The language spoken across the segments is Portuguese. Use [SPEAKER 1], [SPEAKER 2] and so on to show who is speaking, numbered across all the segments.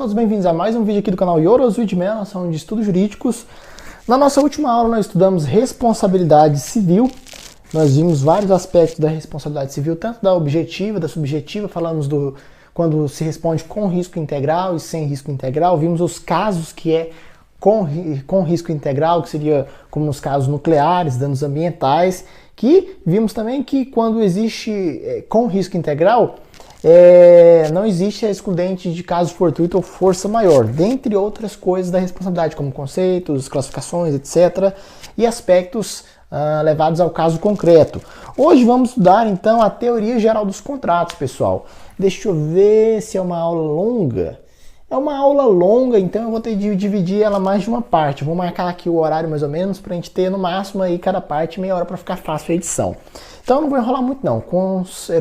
[SPEAKER 1] todos bem-vindos a mais um vídeo aqui do canal Yoros Widman, nossa de estudos jurídicos. Na nossa última aula nós estudamos responsabilidade civil. Nós vimos vários aspectos da responsabilidade civil, tanto da objetiva, da subjetiva, falamos do quando se responde com risco integral e sem risco integral. Vimos os casos que é com risco integral, que seria como nos casos nucleares, danos ambientais, que vimos também que quando existe com risco integral, não existe a excludente de caso fortuito ou força maior, dentre outras coisas da responsabilidade, como conceitos, classificações, etc. e aspectos levados ao caso concreto. Hoje vamos estudar então a teoria geral dos contratos, pessoal. Deixa eu ver se é uma aula longa. É uma aula longa, então eu vou ter de dividir ela mais de uma parte. Vou marcar aqui o horário mais ou menos para a gente ter no máximo aí cada parte meia hora para ficar fácil a edição. Então eu não vou enrolar muito não.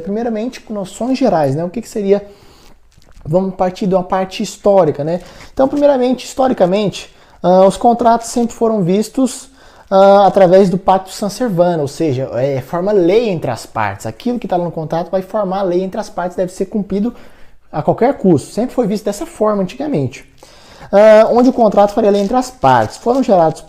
[SPEAKER 1] Primeiramente com noções gerais, né? O que seria? Vamos partir de uma parte histórica, né? Então primeiramente, historicamente, os contratos sempre foram vistos através do Pacto Sanservano, ou seja, forma lei entre as partes. Aquilo que está lá no contrato vai formar lei entre as partes, deve ser cumprido a qualquer custo. Sempre foi visto dessa forma antigamente. Onde o contrato faria lei entre as partes. Foram gerados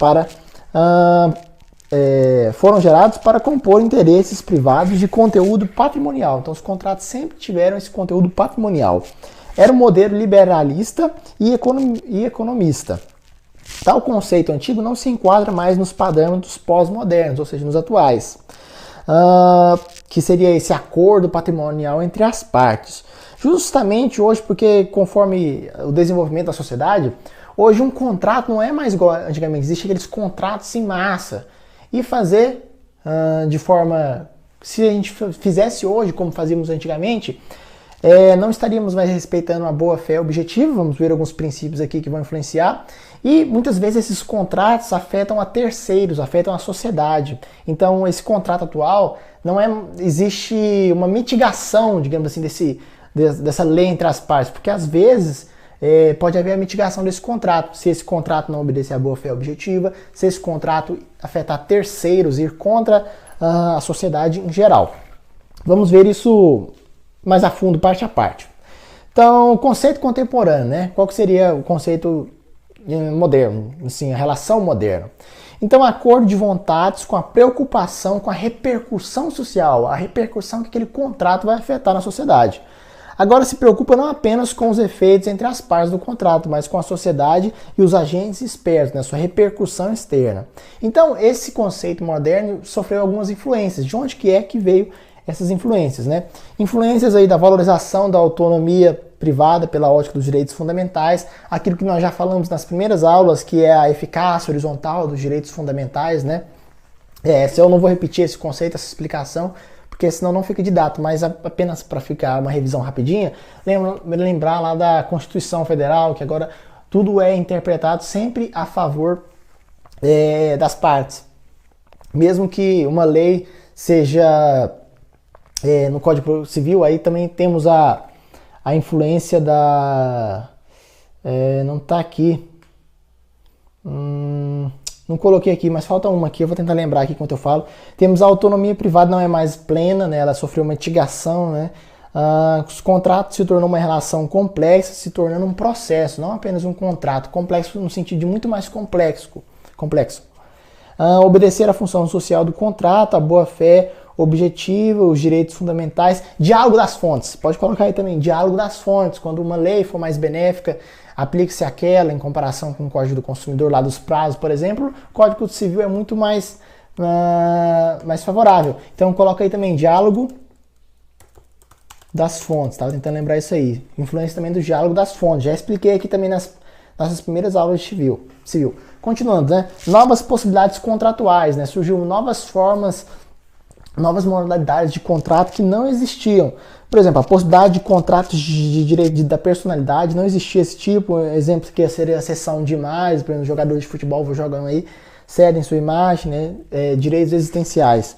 [SPEAKER 1] para compor interesses privados de conteúdo patrimonial. Então os contratos sempre tiveram esse conteúdo patrimonial. Era um modelo liberalista e economista. Tal conceito antigo não se enquadra mais nos padrões pós-modernos, ou seja, nos atuais. Que seria esse acordo patrimonial entre as partes. Justamente hoje, porque conforme o desenvolvimento da sociedade, hoje um contrato não é mais igual antigamente. Existem aqueles contratos em massa. E fazer de forma... Se a gente fizesse hoje como fazíamos antigamente, não estaríamos mais respeitando a boa-fé objetiva. Vamos ver alguns princípios aqui que vão influenciar. E muitas vezes esses contratos afetam a terceiros, afetam a sociedade. Então esse contrato atual, existe uma mitigação, digamos assim, dessa lei entre as partes, porque às vezes pode haver a mitigação desse contrato, se esse contrato não obedecer à boa-fé objetiva, se esse contrato afetar terceiros, ir contra a sociedade em geral. Vamos ver isso mais a fundo, parte a parte. Então, o conceito contemporâneo, né? Qual que seria o conceito moderno, assim, a relação moderna? Então, acordo de vontades com a preocupação com a repercussão social, a repercussão que aquele contrato vai afetar na sociedade. Agora se preocupa não apenas com os efeitos entre as partes do contrato, mas com a sociedade e os agentes externos, né, sua repercussão externa. Então, esse conceito moderno sofreu algumas influências. De onde que veio essas influências, né? Influências aí da valorização da autonomia privada pela ótica dos direitos fundamentais, aquilo que nós já falamos nas primeiras aulas, que é a eficácia horizontal dos direitos fundamentais, né? Se eu não vou repetir esse conceito, essa explicação, porque senão não fica didato, mas apenas para ficar uma revisão rapidinha, lembrar lá da Constituição Federal, que agora tudo é interpretado sempre a favor das partes. Mesmo que uma lei seja no Código Civil, aí também temos a influência da... não está aqui. Não coloquei aqui, mas falta uma aqui, eu vou tentar lembrar aqui enquanto eu falo. Temos a autonomia privada, não é mais plena, né? Ela sofreu uma mitigação, né? Os contratos se tornou uma relação complexa, se tornando um processo, não apenas um contrato. Complexo no sentido de muito mais complexo. Obedecer à função social do contrato, a boa-fé objetiva, os direitos fundamentais, diálogo das fontes. Pode colocar aí também, diálogo das fontes. Quando uma lei for mais benéfica, aplique-se aquela em comparação com o Código do Consumidor lá dos prazos, por exemplo, o Código Civil é muito mais favorável. Então coloca aí também diálogo das fontes, estava tentando lembrar isso aí. Influência também do diálogo das fontes. Já expliquei aqui também nas nossas primeiras aulas de civil. Continuando, né? Novas possibilidades contratuais, né? Surgiu novas formas, novas modalidades de contrato que não existiam. Por exemplo, a possibilidade de contratos de direito da personalidade, não existia esse tipo. Exemplo que seria a cessão de imagens, por exemplo, jogadores de futebol vão jogando aí, cedem sua imagem, né? Direitos existenciais.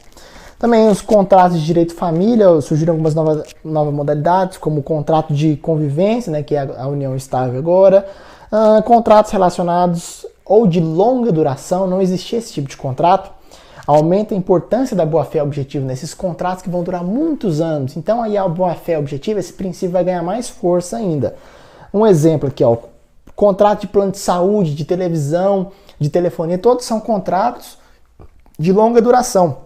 [SPEAKER 1] Também os contratos de direito de família, surgiram algumas novas modalidades, como o contrato de convivência, né? Que é a união estável agora. Contratos relacionados ou de longa duração, não existia esse tipo de contrato. Aumenta a importância da boa-fé objetiva nesses contratos que vão durar muitos anos. Então aí a boa-fé objetiva, esse princípio vai ganhar mais força ainda. Um exemplo aqui, ó, contrato de plano de saúde, de televisão, de telefonia, todos são contratos de longa duração.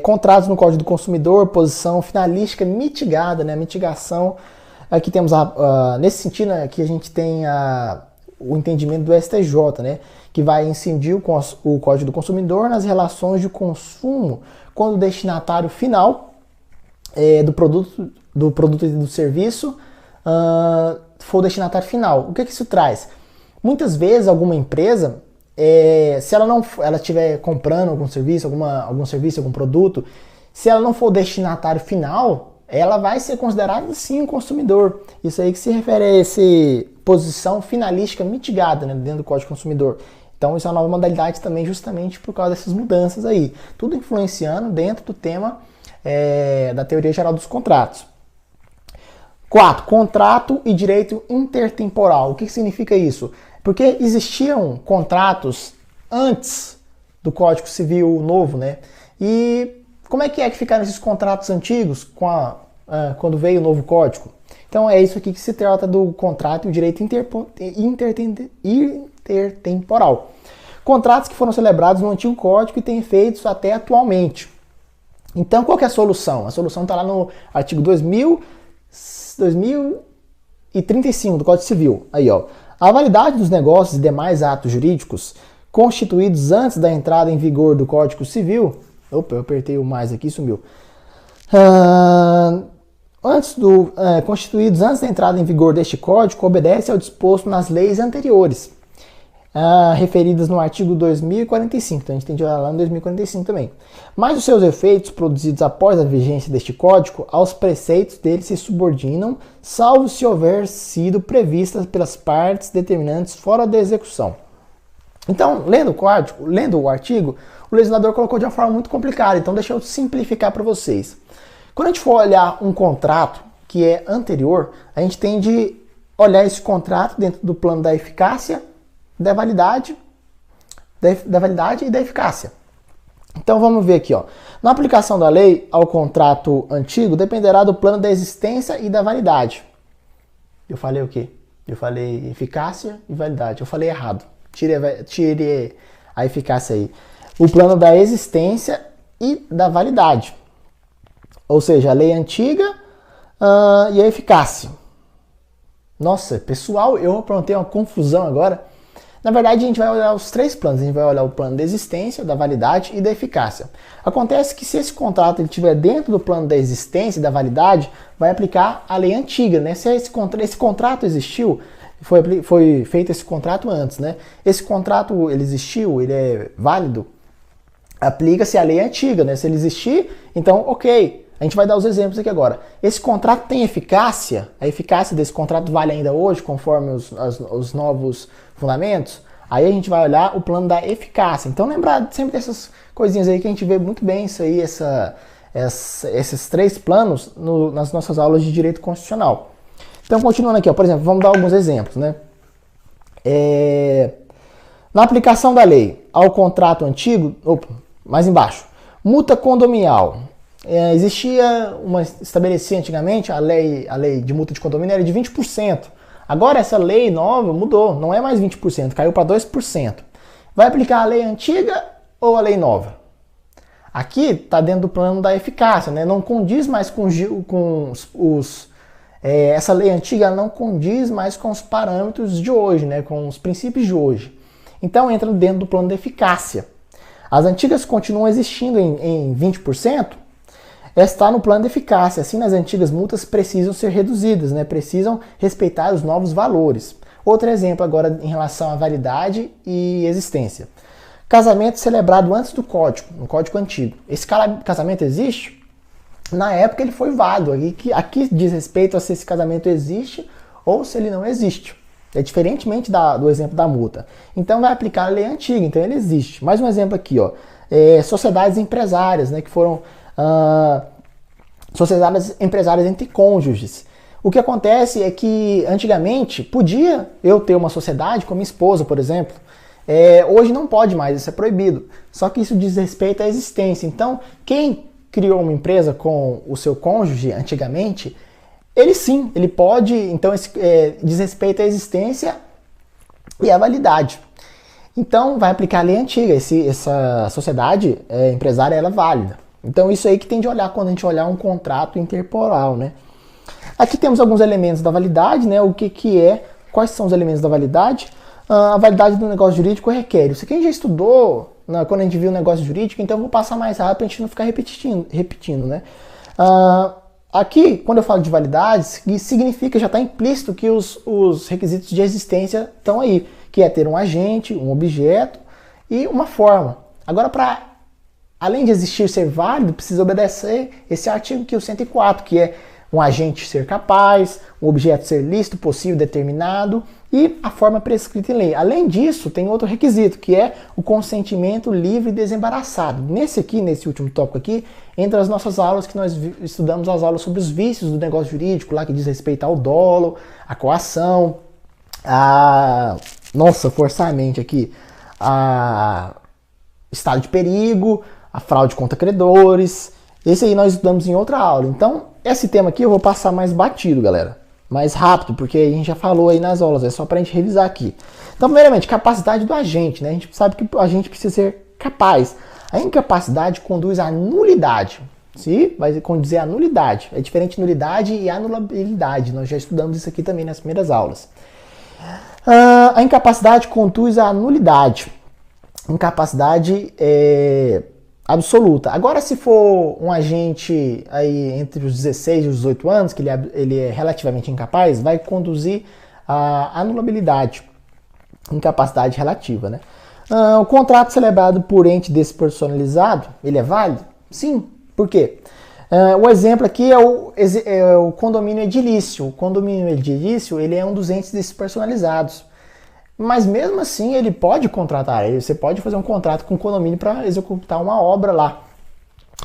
[SPEAKER 1] Contratos no Código do Consumidor, posição finalística mitigada, né? Mitigação. Aqui temos, nesse sentido, né, aqui a gente tem o entendimento do STJ, né? Que vai incidir o Código do Consumidor nas relações de consumo quando o destinatário final do produto e do serviço for o destinatário final. O que isso traz? Muitas vezes alguma empresa, se ela estiver comprando algum serviço, algum produto, se ela não for o destinatário final, ela vai ser considerada sim um consumidor. Isso aí que se refere a essa posição finalística mitigada, né, dentro do Código do Consumidor. Então isso é uma nova modalidade também justamente por causa dessas mudanças aí. Tudo influenciando dentro do tema da teoria geral dos contratos. 4. Contrato e direito intertemporal. O que significa isso? Porque existiam contratos antes do Código Civil novo, né? E como é que ficaram esses contratos antigos quando veio o novo Código? Então é isso aqui que se trata do contrato e o direito intertemporal. Contratos que foram celebrados no antigo Código e têm efeitos até atualmente. Então qual que é a solução? A solução está lá no artigo 2035 do Código Civil. Aí, ó. A validade dos negócios e demais atos jurídicos constituídos antes da entrada em vigor do Código Civil. Opa, eu apertei o mais aqui, sumiu. Constituídos antes da entrada em vigor deste Código, obedece ao disposto nas leis anteriores, referidas no artigo 2045. Então a gente tem de olhar lá no 2045 também. Mas os seus efeitos produzidos após a vigência deste Código, aos preceitos dele se subordinam, salvo se houver sido previstas pelas partes determinantes fora da execução. Então, lendo o artigo, o legislador colocou de uma forma muito complicada. Então deixa eu simplificar para vocês. Quando a gente for olhar um contrato que é anterior, a gente tem de olhar esse contrato dentro do plano da eficácia, da validade e da eficácia. Então vamos ver aqui, ó. Na aplicação da lei ao contrato antigo dependerá do plano da existência e da validade. Eu falei o quê? Eu falei eficácia e validade. Eu falei errado. Tire a eficácia aí. O plano da existência e da validade. Ou seja, a lei antiga e a eficácia. Nossa, pessoal, eu aprontei uma confusão agora. Na verdade, a gente vai olhar os três planos. A gente vai olhar o plano da existência, da validade e da eficácia. Acontece que se esse contrato estiver dentro do plano da existência e da validade, vai aplicar a lei antiga, né? Se esse contrato existiu, foi feito esse contrato antes, né? Esse contrato, ele existiu, ele é válido, aplica-se a lei antiga, né? Se ele existir, então, ok. A gente vai dar os exemplos aqui agora. Esse contrato tem eficácia? A eficácia desse contrato vale ainda hoje, conforme os novos fundamentos? Aí a gente vai olhar o plano da eficácia. Então lembrar sempre dessas coisinhas aí que a gente vê muito bem isso aí, esses três planos nas nossas aulas de direito constitucional. Então continuando aqui, ó, por exemplo, vamos dar alguns exemplos, né? Na aplicação da lei ao contrato antigo, mais embaixo, multa condominial. Estabelecia antigamente a lei de multa de condomínio era de 20%. Agora essa lei nova mudou, não é mais 20%, caiu para 2%. Vai aplicar a lei antiga ou a lei nova? Aqui está dentro do plano da eficácia, né? Não condiz mais essa lei antiga não condiz mais com os parâmetros de hoje, né? Com os princípios de hoje. Então entra dentro do plano da eficácia. As antigas continuam existindo em 20%, está no plano de eficácia. Assim, as antigas multas precisam ser reduzidas, né? Precisam respeitar os novos valores. Outro exemplo agora em relação à validade e existência. Casamento celebrado antes do código, no código antigo. Esse casamento existe? Na época ele foi válido. Aqui diz respeito a se esse casamento existe ou se ele não existe. É diferentemente do exemplo da multa. Então vai aplicar a lei antiga, então ele existe. Mais um exemplo aqui, ó. Sociedades empresárias, né, que foram sociedades empresárias entre cônjuges. O que acontece é que antigamente podia eu ter uma sociedade com minha esposa, por exemplo. Hoje não pode mais, isso é proibido. Só que isso diz respeito à existência. Então, quem criou uma empresa com o seu cônjuge antigamente, Ele sim, ele pode, então, diz respeito à existência e à validade. Então, vai aplicar a lei antiga, essa sociedade empresária, ela é válida. Então, isso aí que tem de olhar quando a gente olhar um contrato intertemporal, né? Aqui temos alguns elementos da validade, né? Quais são os elementos da validade? A validade do negócio jurídico requer. Isso aqui a gente já estudou quando a gente viu o negócio jurídico, então eu vou passar mais rápido para a gente não ficar repetindo, né? Aqui, quando eu falo de validade, significa, já está implícito que os requisitos de existência estão aí, que é ter um agente, um objeto e uma forma. Agora, além de existir ser válido, precisa obedecer esse artigo aqui, o 104, que é um agente ser capaz, um objeto ser lícito, possível, determinado e a forma prescrita em lei. Além disso, tem outro requisito, que é o consentimento livre e desembaraçado. Nesse último tópico aqui, entre as nossas aulas que nós estudamos as aulas sobre os vícios do negócio jurídico, lá que diz respeito ao dolo, a coação, forçar a mente aqui, estado de perigo, a fraude contra credores. Esse aí nós estudamos em outra aula. Então, esse tema aqui eu vou passar mais batido, galera. Mais rápido, porque a gente já falou aí nas aulas. É só pra gente revisar aqui. Então, primeiramente, capacidade do agente, né? A gente sabe que o agente precisa ser capaz. A incapacidade conduz à nulidade. Sim? Vai conduzir à nulidade. É diferente de nulidade e anulabilidade. Nós já estudamos isso aqui também nas primeiras aulas. A incapacidade conduz à nulidade. Incapacidade absoluta. Agora, se for um agente aí entre os 16 e os 18 anos, que ele é relativamente incapaz, vai conduzir à anulabilidade, incapacidade relativa, né? O contrato celebrado por ente despersonalizado, ele é válido? Sim. Por quê? O exemplo aqui é o condomínio edilício. O condomínio edilício, ele é um dos entes despersonalizados. Mas mesmo assim ele pode contratar, você pode fazer um contrato com o condomínio para executar uma obra lá.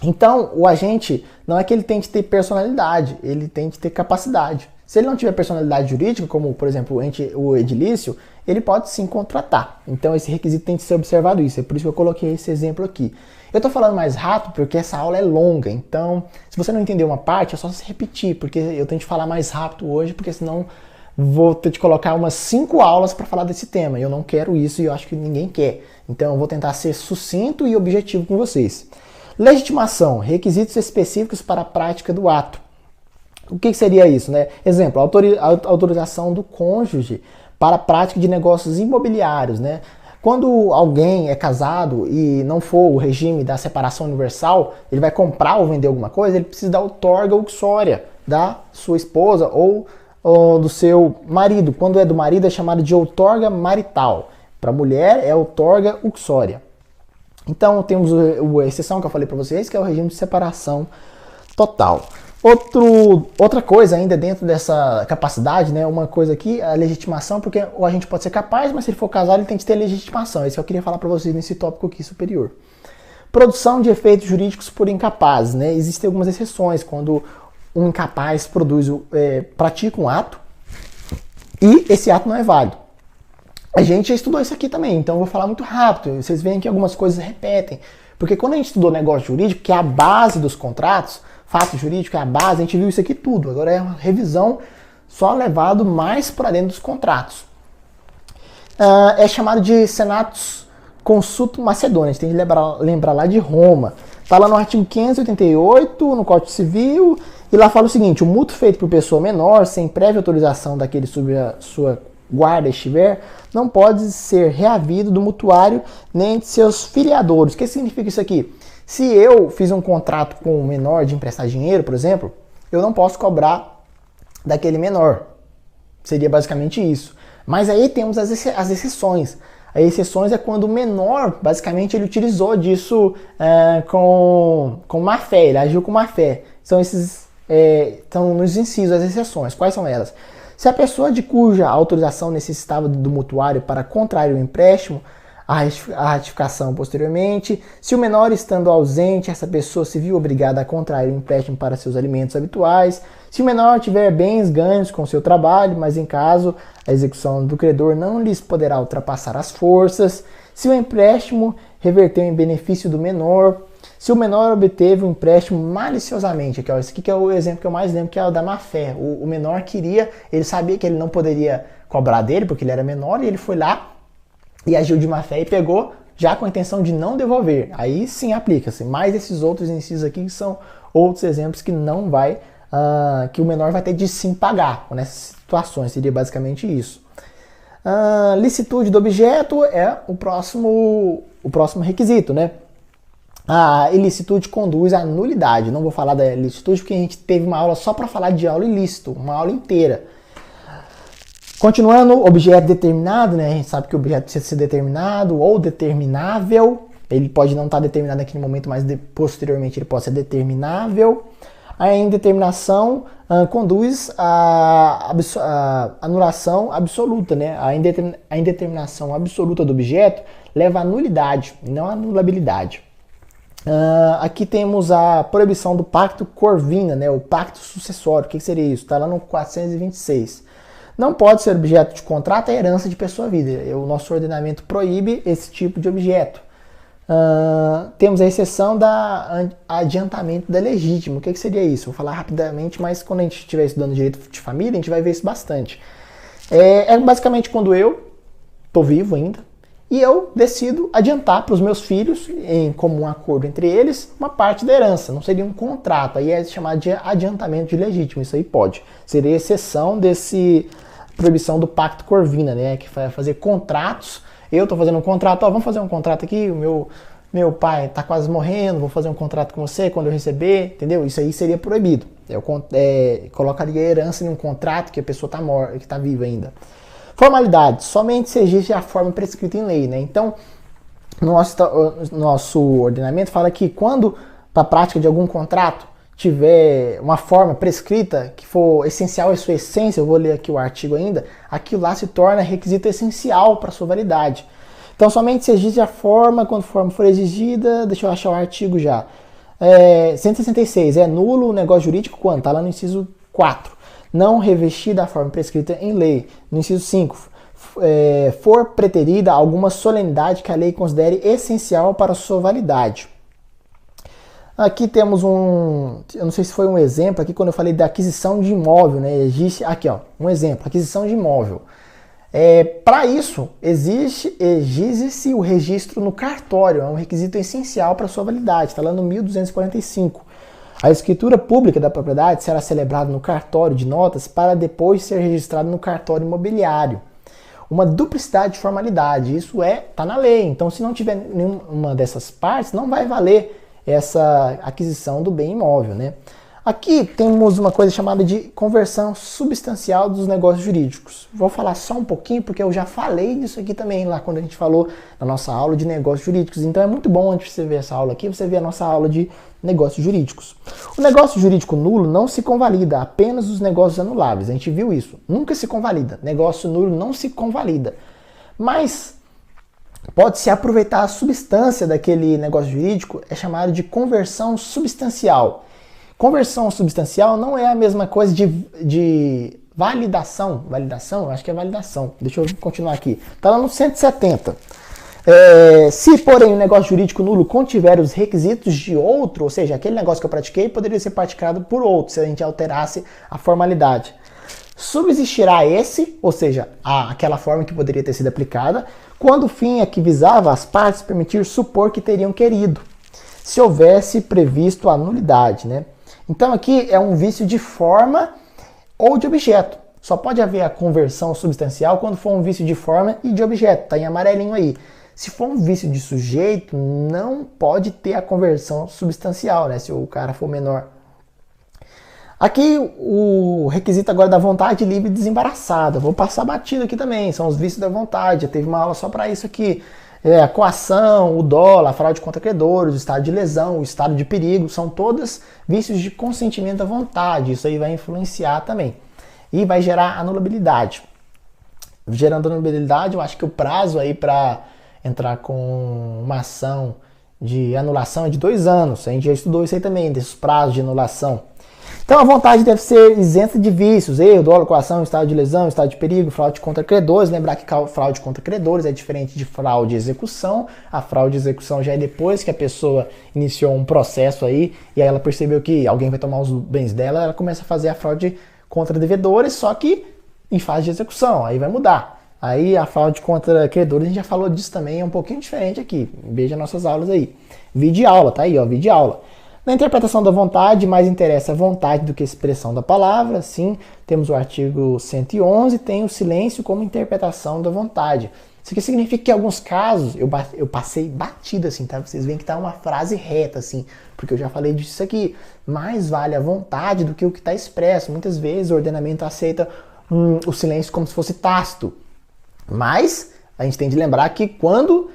[SPEAKER 1] Então o agente não é que ele tem que ter personalidade, ele tem que ter capacidade. Se ele não tiver personalidade jurídica, como por exemplo o edilício, ele pode sim contratar. Então esse requisito tem que ser observado isso, é por isso que eu coloquei esse exemplo aqui. Eu estou falando mais rápido porque essa aula é longa, então se você não entender uma parte é só se repetir, porque eu tenho que falar mais rápido hoje, porque senão vou ter que colocar umas 5 aulas para falar desse tema. Eu não quero isso e eu acho que ninguém quer. Então eu vou tentar ser sucinto e objetivo com vocês. Legitimação, requisitos específicos para a prática do ato. O que seria isso, né? Exemplo, autorização do cônjuge para a prática de negócios imobiliários, né? Quando alguém é casado e não for o regime da separação universal, ele vai comprar ou vender alguma coisa, ele precisa da outorga uxória da sua esposa ou do seu marido. Quando é do marido é chamado de outorga marital. Para a mulher é outorga uxória. Então temos a exceção que eu falei para vocês, que é o regime de separação total. Outra coisa ainda dentro dessa capacidade, né? Uma coisa aqui, a legitimação, porque o agente pode ser capaz, mas se ele for casado ele tem que ter legitimação. Isso eu queria falar para vocês nesse tópico aqui superior. Produção de efeitos jurídicos por incapazes, né? Existem algumas exceções, quando um incapaz pratica um ato e esse ato não é válido. A gente já estudou isso aqui também, então eu vou falar muito rápido. Vocês veem que algumas coisas repetem. Porque quando a gente estudou negócio jurídico, que é a base dos contratos, fato jurídico é a base, a gente viu isso aqui tudo. Agora é uma revisão só levado mais para dentro dos contratos. É chamado de Senatus Consultum Macedônia. A gente tem que lembrar lá de Roma. Está lá no artigo 588, no Código Civil, e lá fala o seguinte: o mútuo feito por pessoa menor, sem prévia autorização daquele sob a sua guarda estiver, não pode ser reavido do mutuário nem de seus filiadores. O que significa isso aqui? Se eu fiz um contrato com um menor de emprestar dinheiro, por exemplo, eu não posso cobrar daquele menor. Seria basicamente isso. Mas aí temos as exceções. As exceções é quando o menor, basicamente, ele utilizou disso com má fé, ele agiu com má fé. Estão nos incisos as exceções. Quais são elas? Se a pessoa de cuja autorização necessitava do mutuário para contrair o empréstimo, a ratificação posteriormente, se o menor estando ausente, essa pessoa se viu obrigada a contrair o empréstimo para seus alimentos habituais, se o menor tiver bens ganhos com seu trabalho, mas em caso a execução do credor não lhes poderá ultrapassar as forças, se o empréstimo reverteu em benefício do menor, se o menor obteve um empréstimo maliciosamente. Aqui, ó, esse aqui que é o exemplo que eu mais lembro, que é o da má-fé. O menor queria, ele sabia que ele não poderia cobrar dele, porque ele era menor, e ele foi lá e agiu de má-fé e pegou, já com a intenção de não devolver. Aí sim aplica-se. Mas esses outros incisos aqui são outros exemplos que não vai, que o menor vai ter de sim pagar. Nessas situações, seria basicamente isso. Licitude do objeto é o próximo requisito, né? A ilicitude conduz à nulidade. Não vou falar da ilicitude porque a gente teve uma aula só para falar de aula ilícito, uma aula inteira. Continuando, objeto determinado, né? A gente sabe que o objeto precisa ser determinado ou determinável. Ele pode não estar determinado aqui no momento, mas posteriormente ele pode ser determinável. A indeterminação conduz à anulação absoluta, né? A indeterminação absoluta do objeto leva à nulidade, não à anulabilidade. Aqui temos a proibição do pacto Corvina, né? O pacto sucessório. O que seria isso? Está lá no 426. Não pode ser objeto de contrato a herança de pessoa viva. O nosso ordenamento proíbe esse tipo de objeto. Temos a exceção da adiantamento da legítima. O que seria isso? Vou falar rapidamente, mas quando a gente estiver estudando direito de família, a gente vai ver isso bastante. É basicamente quando eu estou vivo ainda e eu decido adiantar para os meus filhos, em comum acordo entre eles, uma parte da herança. Não seria um contrato, aí é chamado de adiantamento de legítimo. Isso aí pode. Seria exceção desse proibição do pacto Corvina, né? Que vai fazer contratos. Eu estou fazendo um contrato, vamos fazer um contrato aqui, o meu pai está quase morrendo, vou fazer um contrato com você quando eu receber, entendeu? Isso aí seria proibido. Eu colocaria a herança em um contrato que a pessoa está morta, que está viva ainda. Formalidade, somente se exige a forma prescrita em lei, né? Então, nosso ordenamento fala que quando, para a prática de algum contrato, tiver uma forma prescrita que for essencial à sua essência, eu vou ler aqui o artigo ainda, aquilo lá se torna requisito essencial para a sua validade. Então, somente se exige a forma, quando a forma for exigida, deixa eu achar o artigo já. 166, é nulo o negócio jurídico quando? Está lá no inciso 4. Não revestida a forma prescrita em lei. No inciso 5, for preterida alguma solenidade que a lei considere essencial para a sua validade. Aqui temos eu não sei se foi um exemplo, aqui quando eu falei da aquisição de imóvel, né? Existe, aqui ó, um exemplo, aquisição de imóvel. Para isso, exige-se o registro no cartório, é um requisito essencial para a sua validade, está lá no 1245. A escritura pública da propriedade será celebrada no cartório de notas para depois ser registrada no cartório imobiliário. Uma duplicidade de formalidade, isso está na lei, então se não tiver nenhuma dessas partes, não vai valer essa aquisição do bem imóvel, né? Aqui temos uma coisa chamada de conversão substancial dos negócios jurídicos. Vou falar só um pouquinho, porque eu já falei disso aqui também, lá quando a gente falou na nossa aula de negócios jurídicos. Então é muito bom antes de você ver essa aula aqui, você ver a nossa aula de negócios jurídicos. O negócio jurídico nulo não se convalida, apenas os negócios anuláveis. A gente viu isso. Nunca se convalida. Negócio nulo não se convalida. Mas pode-se aproveitar a substância daquele negócio jurídico, é chamado de conversão substancial. Conversão substancial não é a mesma coisa de validação. Validação? Acho que é validação. Deixa eu continuar aqui. Está lá no 170. Se, porém, o negócio jurídico nulo contiver os requisitos de outro, ou seja, aquele negócio que eu pratiquei poderia ser praticado por outro, se a gente alterasse a formalidade. Subsistirá esse, ou seja, aquela forma que poderia ter sido aplicada, quando o fim a que visava as partes permitir supor que teriam querido, se houvesse previsto a nulidade, né? Então aqui é um vício de forma ou de objeto. Só pode haver a conversão substancial quando for um vício de forma e de objeto. Está em amarelinho aí. Se for um vício de sujeito, não pode ter a conversão substancial, né? Se o cara for menor. Aqui o requisito agora da vontade livre e desembaraçada. Vou passar batido aqui também. São os vícios da vontade. Já teve uma aula só para isso aqui. A coação, o dolo, a fraude contra credores, o estado de lesão, o estado de perigo, são todas vícios de consentimento à vontade. Isso aí vai influenciar também. E vai gerar anulabilidade. Gerando anulabilidade, eu acho que o prazo aí para entrar com uma ação de anulação é de 2 anos. A gente já estudou isso aí também, desses prazos de anulação. Então a vontade deve ser isenta de vícios, erro, dolo, coação, estado de lesão, estado de perigo, fraude contra credores. Lembrar que fraude contra credores é diferente de fraude de execução. A fraude de execução já é depois que a pessoa iniciou um processo aí e aí ela percebeu que alguém vai tomar os bens dela, ela começa a fazer a fraude contra devedores, só que em fase de execução, aí vai mudar. Aí a fraude contra credores, a gente já falou disso também, é um pouquinho diferente aqui. Veja nossas aulas aí. Vídeo aula, tá aí, ó, vídeo aula. Na interpretação da vontade, mais interessa a vontade do que a expressão da palavra. Sim, temos o artigo 111, tem o silêncio como interpretação da vontade. Isso aqui significa que em alguns casos, eu passei batido assim, tá? Vocês veem que tá uma frase reta assim, porque eu já falei disso aqui. Mais vale a vontade do que o que está expresso. Muitas vezes o ordenamento aceita o silêncio como se fosse tácito. Mas a gente tem de lembrar que quando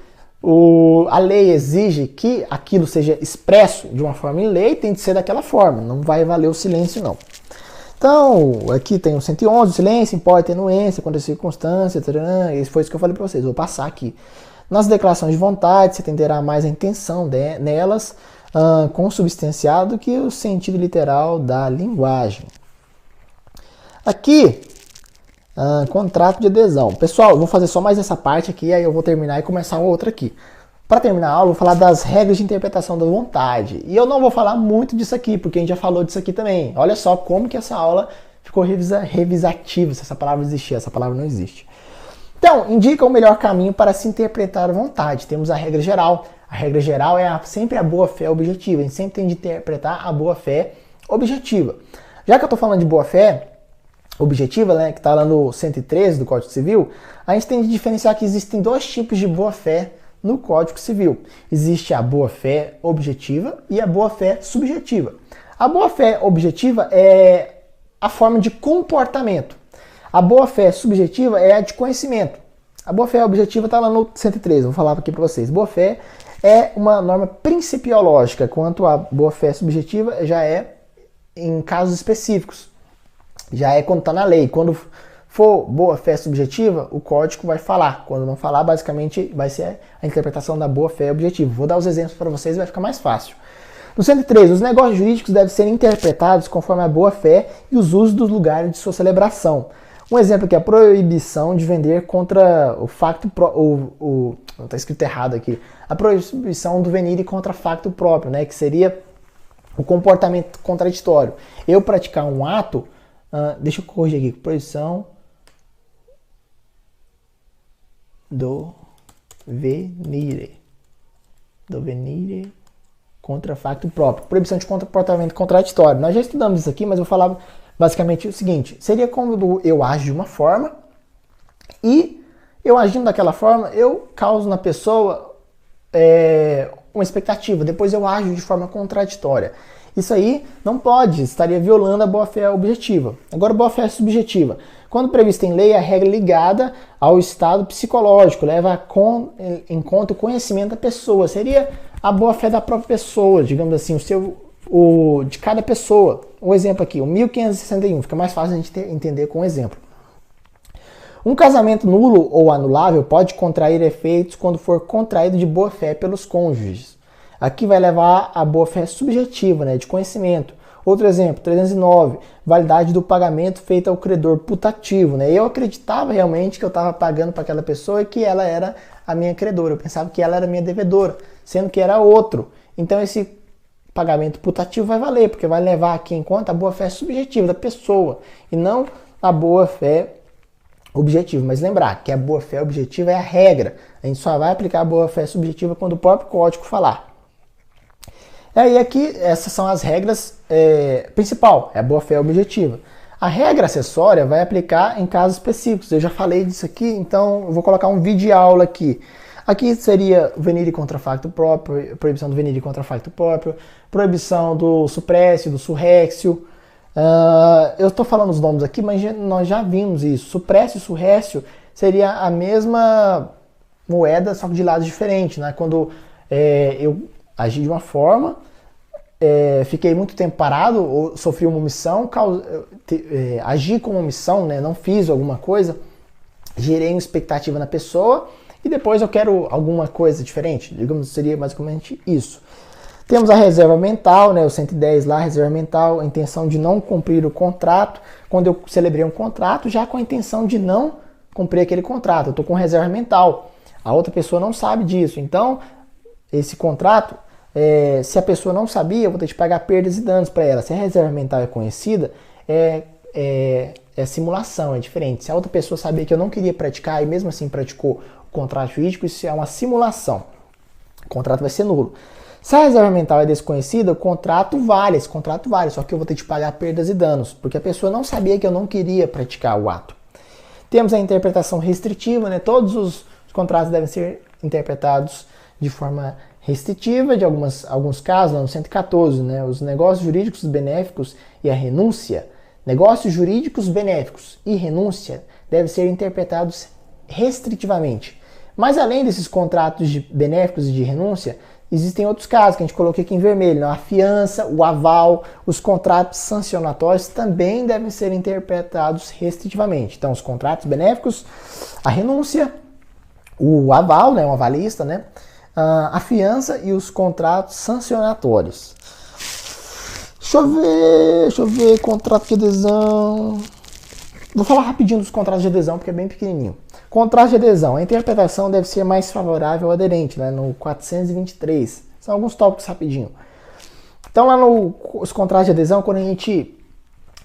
[SPEAKER 1] a lei exige que aquilo seja expresso de uma forma em lei, tem de ser daquela forma, não vai valer o silêncio não. Então, aqui tem o 111, o silêncio importa atenuência, contra circunstância, isso foi isso que eu falei para vocês, vou passar aqui. Nas declarações de vontade, você entenderá mais a intenção nelas, consubstanciado do que o sentido literal da linguagem. Aqui, contrato de adesão. Pessoal, eu vou fazer só mais essa parte aqui, aí eu vou terminar e começar outra aqui. Para terminar a aula, eu vou falar das regras de interpretação da vontade. E eu não vou falar muito disso aqui, porque a gente já falou disso aqui também. Olha só como que essa aula ficou revisativa, se essa palavra existia, essa palavra não existe. Então, indica o melhor caminho para se interpretar a vontade. Temos a regra geral. A regra geral é sempre a boa-fé objetiva. A gente sempre tem de interpretar a boa-fé objetiva. Já que eu estou falando de boa-fé objetiva, né, que está lá no 113 do Código Civil, a gente tem de diferenciar que existem dois tipos de boa-fé no Código Civil. Existe a boa-fé objetiva e a boa-fé subjetiva. A boa-fé objetiva é a forma de comportamento. A boa-fé subjetiva é a de conhecimento. A boa-fé objetiva está lá no 113, vou falar aqui para vocês. Boa-fé é uma norma principiológica, quanto a boa-fé subjetiva já é em casos específicos. Já é quando está na lei. Quando for boa-fé subjetiva, o código vai falar. Quando não falar, basicamente vai ser a interpretação da boa-fé objetiva. Vou dar os exemplos para vocês e vai ficar mais fácil. No 113, os negócios jurídicos devem ser interpretados conforme a boa-fé e os usos dos lugares de sua celebração. Um exemplo aqui é a proibição de vender contra o facto não está escrito errado aqui. A proibição do venire contra facto próprio, né, que seria o comportamento contraditório. Eu praticar um ato, deixa eu corrigir aqui, proibição do venire contra facto próprio. Proibição de comportamento contraditório. Nós já estudamos isso aqui, mas eu vou falar basicamente o seguinte. Seria quando eu ajo de uma forma e eu agindo daquela forma, eu causo na pessoa uma expectativa. Depois eu ajo de forma contraditória. Isso aí não pode, estaria violando a boa-fé objetiva. Agora, boa-fé subjetiva. Quando prevista em lei, a regra ligada ao estado psicológico, leva em conta o conhecimento da pessoa. Seria a boa-fé da própria pessoa, digamos assim, de cada pessoa. Um exemplo aqui, o 1561, fica mais fácil a gente entender com um exemplo. Um casamento nulo ou anulável pode contrair efeitos quando for contraído de boa-fé pelos cônjuges. Aqui vai levar a boa-fé subjetiva, né, de conhecimento. Outro exemplo, 309, validade do pagamento feito ao credor putativo. Né? Eu acreditava realmente que eu estava pagando para aquela pessoa e que ela era a minha credora. Eu pensava que ela era a minha devedora, sendo que era outro. Então esse pagamento putativo vai valer, porque vai levar aqui em conta a boa-fé subjetiva da pessoa e não a boa-fé objetiva. Mas lembrar que a boa-fé objetiva é a regra. A gente só vai aplicar a boa-fé subjetiva quando o próprio código falar. E aí aqui, essas são as regras principal, é a boa-fé objetiva. A regra acessória vai aplicar em casos específicos. Eu já falei disso aqui, então eu vou colocar um vídeo aula aqui. Aqui seria o venire contra facto próprio, proibição do venire contra facto próprio, proibição do suprécio, do surrécio. Eu estou falando os nomes aqui, mas nós já vimos isso. Suprécio e surrécio seria a mesma moeda, só que de lados diferentes. Né? Quando eu agi de uma forma, fiquei muito tempo parado, ou sofri uma omissão, agi com uma omissão, né? Não fiz alguma coisa, gerei uma expectativa na pessoa e depois eu quero alguma coisa diferente. Digamos, seria basicamente isso. Temos a reserva mental, né, o 110 lá, reserva mental, a intenção de não cumprir o contrato. Quando eu celebrei um contrato, já com a intenção de não cumprir aquele contrato, eu estou com reserva mental. A outra pessoa não sabe disso. Então, esse contrato, se a pessoa não sabia, eu vou ter que pagar perdas e danos para ela. Se a reserva mental é conhecida, é simulação, é diferente. Se a outra pessoa sabia que eu não queria praticar e mesmo assim praticou o contrato jurídico, isso é uma simulação. O contrato vai ser nulo. Se a reserva mental é desconhecida, o contrato vale, esse contrato vale, só que eu vou ter que pagar perdas e danos, porque a pessoa não sabia que eu não queria praticar o ato. Temos a interpretação restritiva, né? Todos os contratos devem ser interpretados de forma restritiva, de alguns casos, lá no 114, né? Os negócios jurídicos benéficos e a renúncia. Negócios jurídicos benéficos e renúncia devem ser interpretados restritivamente. Mas além desses contratos benéficos e de renúncia, existem outros casos que a gente coloquei aqui em vermelho, né? A fiança, o aval, os contratos sancionatórios também devem ser interpretados restritivamente. Então, os contratos benéficos, a renúncia, o aval, né? O avalista, né? A fiança e os contratos sancionatórios. Deixa eu ver, contrato de adesão. Vou falar rapidinho dos contratos de adesão, porque é bem pequenininho. Contrato de adesão. A interpretação deve ser mais favorável ao aderente, né? No 423. São alguns tópicos rapidinho. Então, lá nos contratos de adesão, quando a gente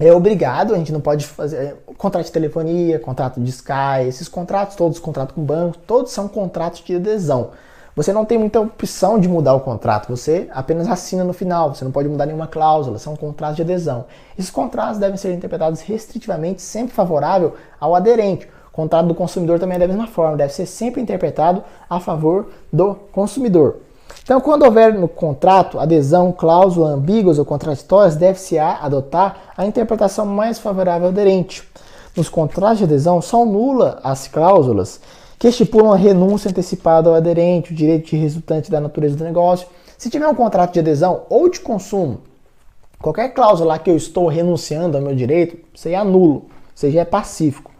[SPEAKER 1] é obrigado, a gente não pode fazer contrato de telefonia, contrato de Sky, esses contratos todos, contrato com banco, todos são contratos de adesão. Você não tem muita opção de mudar o contrato, você apenas assina no final, você não pode mudar nenhuma cláusula, são contratos de adesão. Esses contratos devem ser interpretados restritivamente, sempre favorável ao aderente. O contrato do consumidor também é da mesma forma, deve ser sempre interpretado a favor do consumidor. Então, quando houver no contrato adesão, cláusula ambíguas ou contraditórias, deve-se adotar a interpretação mais favorável ao aderente. Nos contratos de adesão, são nulas as cláusulas que estipulam a renúncia antecipada ao aderente, o direito resultante da natureza do negócio. Se tiver um contrato de adesão ou de consumo, qualquer cláusula lá que eu estou renunciando ao meu direito, isso aí é nulo, isso aí já é pacífico.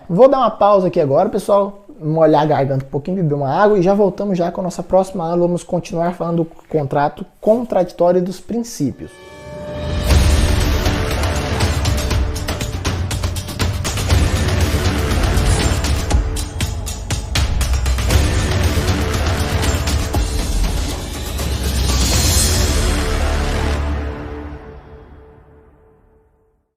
[SPEAKER 1] Vou dar uma pausa aqui agora, pessoal, molhar a garganta um pouquinho, beber uma água e já voltamos já com a nossa próxima aula. Vamos continuar falando do contrato contraditório e dos princípios.